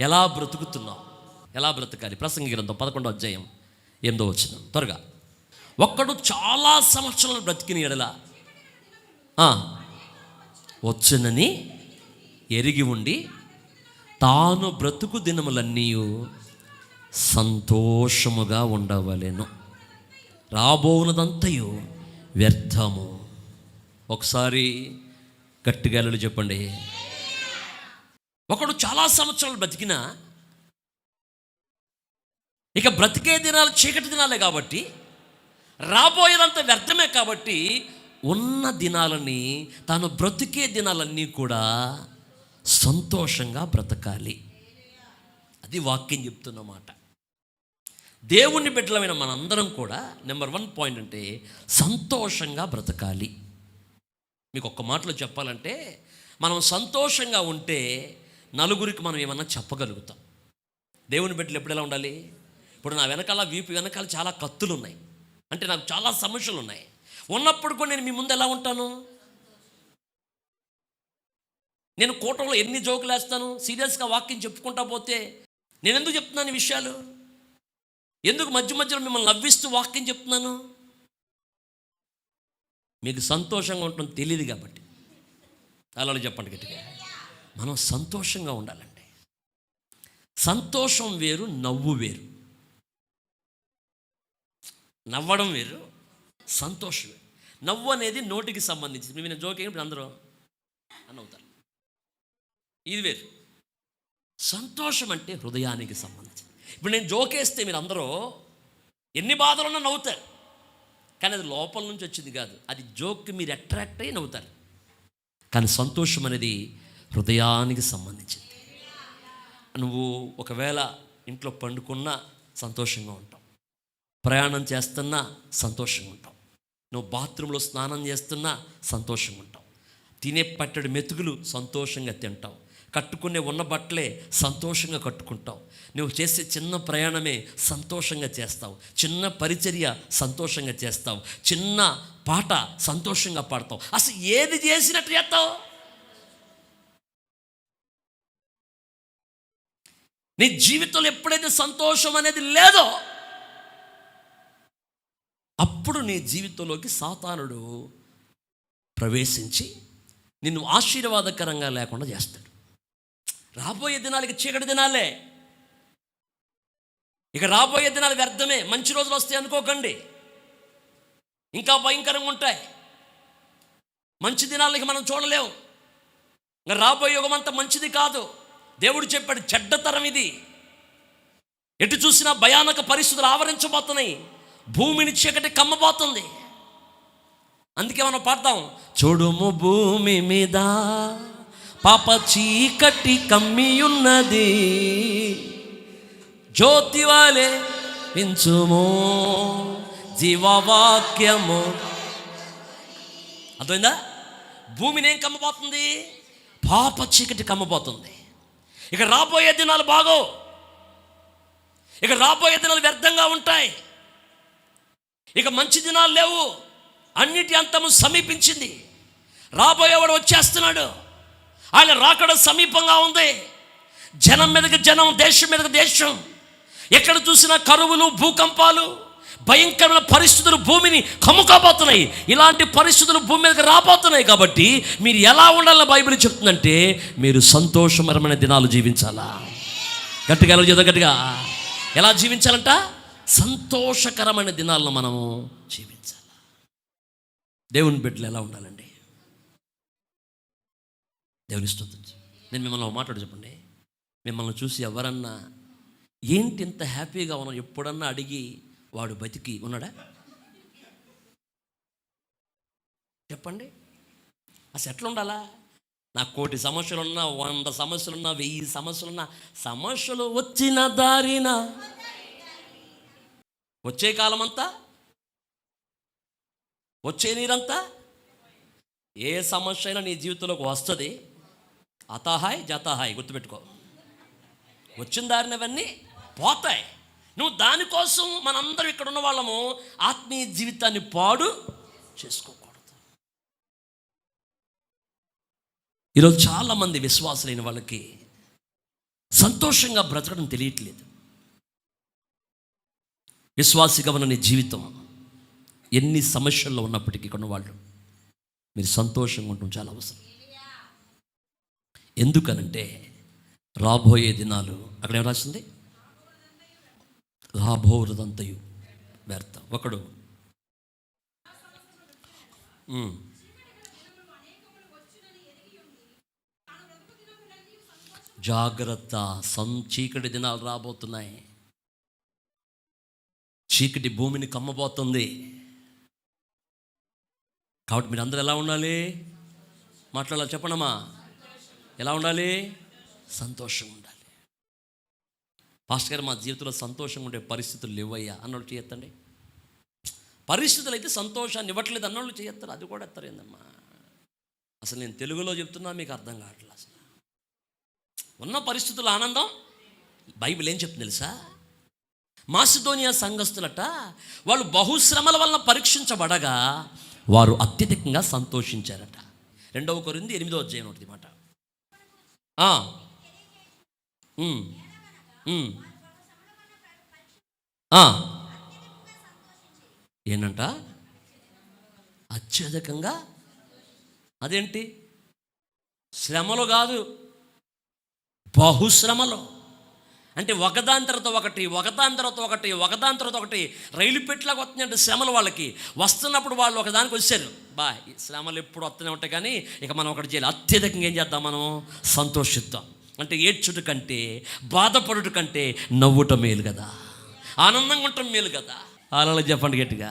ఎలా బ్రతుకుతున్నావు, ఎలా బ్రతకాలి? ప్రసంగి గ్రంథం 11వ అధ్యాయం 8వ వచనం. త్వరగా. ఒక్కడు చాలా సంవత్సరాలు బ్రతికిన ఎడల వచ్చునని ఎరిగి ఉండి తాను బ్రతుకు దినములన్నీ సంతోషముగా ఉండవలెను, రాబోనదంతయు వ్యర్థము. ఒకసారి గట్టిగా చెప్పండి. ఒకడు చాలా సంవత్సరాలు బ్రతికినా ఇక బ్రతికే దినాలు చీకటి దినాలే కాబట్టి, రాబోయేదంతా వ్యర్థమే కాబట్టి, ఉన్న దినాలని, తాను బ్రతికే దినాలన్నీ కూడా సంతోషంగా బ్రతకాలి. అది వాక్యం చెప్తున్నమాట. దేవుని బిడ్డలమైన మనందరం కూడా నెంబర్ 1 పాయింట్ అంటే సంతోషంగా బ్రతకాలి. మీకు ఒక్క మాటలో చెప్పాలంటే, మనం సంతోషంగా ఉంటే నలుగురికి మనం ఏమన్నా చెప్పగలుగుతాం. దేవుని బిడ్డలు ఎప్పుడు ఎలా ఉండాలి? ఇప్పుడు నా వెనకాల, వీపు వెనకాల చాలా కత్తులు ఉన్నాయి, అంటే నాకు చాలా సమస్యలు ఉన్నాయి. ఉన్నప్పుడు కూడా నేను మీ ముందు ఎలా ఉంటాను? నేను కూటంలో ఎన్ని జోకులు వేస్తాను, సీరియస్గా వాక్యం చెప్పుకుంటా పోతే నేను ఎందుకు చెప్తున్నాను ఈ విషయాలు? ఎందుకు మధ్య మధ్యలో మిమ్మల్ని నవ్విస్తూ వాక్యం చెప్తున్నాను? మీకు సంతోషంగా ఉండటం తెలియదు కాబట్టి. అలా చెప్పండి గట్టిగా. మనం సంతోషంగా ఉండాలండి. సంతోషం వేరు, నవ్వు వేరు. నవ్వడం వేరు, సంతోషం వేరు. నవ్వు అనేది నోటికి సంబంధించింది. నేను జోకింగ్ ఇప్పుడు అందరూ అవుతారు, ఇది వేరు. సంతోషం అంటే హృదయానికి సంబంధించింది. ఇప్పుడు నేను జోకేస్తే మీరు అందరూ ఎన్ని బాధలున్నా నవ్వుతారు, కానీ అది లోపల నుంచి వచ్చింది కాదు. అది జోక్కి మీరు అట్రాక్ట్ అయ్యి నవ్వుతారు. కానీ సంతోషం అనేది హృదయానికి సంబంధించింది. నువ్వు ఒకవేళ ఇంట్లో పండుకున్నా సంతోషంగా ఉంటావు, ప్రయాణం చేస్తున్నా సంతోషంగా ఉంటావు, నువ్వు బాత్రూంలో స్నానం చేస్తున్నా సంతోషంగా ఉంటావు, తినే పట్టడి మెతుకులు సంతోషంగా తింటావు, కట్టుకునే ఉన్న బట్టలే సంతోషంగా కట్టుకుంటావు, నువ్వు చేసే చిన్న ప్రయాణమే సంతోషంగా చేస్తావు, చిన్న పరిచర్య సంతోషంగా చేస్తావు, చిన్న పాట సంతోషంగా పాడతావు. అసలు ఏది చేసినట్టు చేస్తావు? నీ జీవితంలో ఎప్పుడైతే సంతోషం అనేది లేదో అప్పుడు నీ జీవితంలోకి సాతానుడు ప్రవేశించి నిన్ను ఆశీర్వాదకరంగా లేకుండా చేస్తాడు. రాబోయే దినాలకి చీకటి దినాలే, ఇక రాబోయే దినాలు వ్యర్థమే. మంచి రోజులు వస్తాయి అనుకోకండి, ఇంకా భయంకరంగా ఉంటాయి. మంచి దినాలకి మనం చూడలేము. ఇంకా రాబోయే యుగం అంత మంచిది కాదు. దేవుడు చెప్పాడు, చెడ్డతరం ఇది, ఎటు చూసినా భయానక పరిస్థితులు ఆవరించబోతున్నాయి, భూమిని చీకటి కమ్మబోతుంది. అందుకే మనం పాడతాం, చూడుము భూమి మీద పాప చీకటి కమ్మియున్నది, జ్యోతి వాలే వించుము జీవవాక్యము. అర్థమైందా? భూమిని ఏం కమ్మబోతుంది? పాప చీకటి కమ్మబోతుంది. ఇక రాబోయే దినాలు బాగో, ఇక రాబోయే దినాలు వ్యర్థంగా ఉంటాయి, ఇక మంచి దినాలు లేవు. అన్నిటి అంతము సమీపించింది. రాబోయేవాడు వచ్చేస్తున్నాడు, ఆయన రాకడ సమీపంగా ఉంది. జనం మీదకి జనం, దేశం మీదకి దేశం, ఎక్కడ చూసినా కరువులు, భూకంపాలు, భయంకరమైన పరిస్థితులు భూమిని కమ్ముకోబోతున్నాయి. ఇలాంటి పరిస్థితులు భూమి మీదకి రాబోతున్నాయి. కాబట్టి మీరు ఎలా ఉండాలని బైబిల్ చెప్తుందంటే, మీరు సంతోషకరమైన దినాలు జీవించాలా. గట్టిగా గట్టిగా ఎలా జీవించాలంట? సంతోషకరమైన దినాలను మనము జీవించాలి. దేవుని బిడ్డలు ఎలా ఉండాలండి? దేవుని స్తుతించు. నేను మిమ్మల్ని మాట్లాడు చెప్పండి. మిమ్మల్ని చూసి ఎవరన్నా ఏంటి ఇంత హ్యాపీగా ఉన్నాం ఎప్పుడన్నా అడిగి వాడు బతికి ఉన్నాడా? చెప్పండి. అసలు ఎట్లా ఉండాలా? నాకు 1,000 సమస్యలున్నా, 100 సమస్యలున్నా, 1000 సమస్యలున్నా, సమస్యలు వచ్చిన దారిన వచ్చే కాలమంతా, వచ్చే నీరంతా, ఏ సమస్య అయినా నీ జీవితంలోకి వస్తుంది. అతాహాయ్ జతాహాయ్, గుర్తుపెట్టుకో. వచ్చిన దారినవన్నీ పోతాయి. నువ్వు దానికోసం మనందరం ఇక్కడ ఉన్న వాళ్ళము ఆత్మీయ జీవితాన్ని పాడు చేసుకోకూడదు. ఈరోజు చాలామంది విశ్వాసులైన వాళ్ళకి సంతోషంగా బ్రతకడం తెలియట్లేదు. విశ్వాసిగా ఉన్న నీ జీవితం ఎన్ని సమస్యల్లో ఉన్నప్పటికీ కొన్నవాళ్ళు మీరు సంతోషంగా ఉండటం చాలా అవసరం. ఎందుకనంటే రాబోయే దినాలు అక్కడ ఏం రాసింది? రాబోదంతయు వ్యర్థం. ఒకడు జాగ్రత్త, చీకటి దినాలు రాబోతున్నాయి. చీకటి భూమిని కమ్మబోతుంది. కాబట్టి మీరు అందరూ ఎలా ఉండాలి? మాట్లాడాలి, చెప్పండమ్మా. ఎలా ఉండాలి? సంతోషంగా ఉండాలి. పాస్టర్ గారు, మా జీవితంలో సంతోషంగా ఉండే పరిస్థితులు లేవయ్యా అన్నోళ్ళు చేయొద్దండి. పరిస్థితులు అయితే సంతోషాన్ని ఇవ్వట్లేదు అన్నోళ్ళు చేయొత్తారు. అది కూడా ఎత్తారు. ఏందమ్మా అసలు నేను తెలుగులో చెప్తున్నా మీకు అర్థం కావట్లేదు. అసలు ఉన్న పరిస్థితుల ఆనందం బైబిల్ ఏం చెప్తుంది తెలుసా? మాసిదోనియా సంఘస్థులట వాళ్ళు బహుశ్రమల వల్ల పరీక్షించబడగా వారు అత్యధికంగా సంతోషించారట. 2 కొరింథీ 8వ అధ్యాయం ఒకటి మాట. ఏంటంట? అత్యధికంగా. అదేంటి? శ్రమలు కాదు, బహుశ్రమలు. అంటే ఒకదాని తర్వాత ఒకటి, ఒకదాని తర్వాత ఒకటి, ఒకదాని తర్వాత ఒకటి రైలు పెట్టిలాగా వస్తున్నాయంటే శ్రమలు. వాళ్ళకి వస్తున్నప్పుడు వాళ్ళు ఒకదానికి వచ్చారు. ఈ శ్రమలు ఎప్పుడు వస్తూనే ఉంటాయి. కానీ ఇక మనం ఒకటి చేయాలి, అత్యధికంగా ఏం చేద్దాం? మనం సంతోషిద్దాం. అంటే ఏడ్చుట కంటే, బాధపడుట కంటే నవ్వుట మేలు కదా, ఆనందంగా ఉండటం మేలు కదా. అలా చెప్పండి గట్టిగా.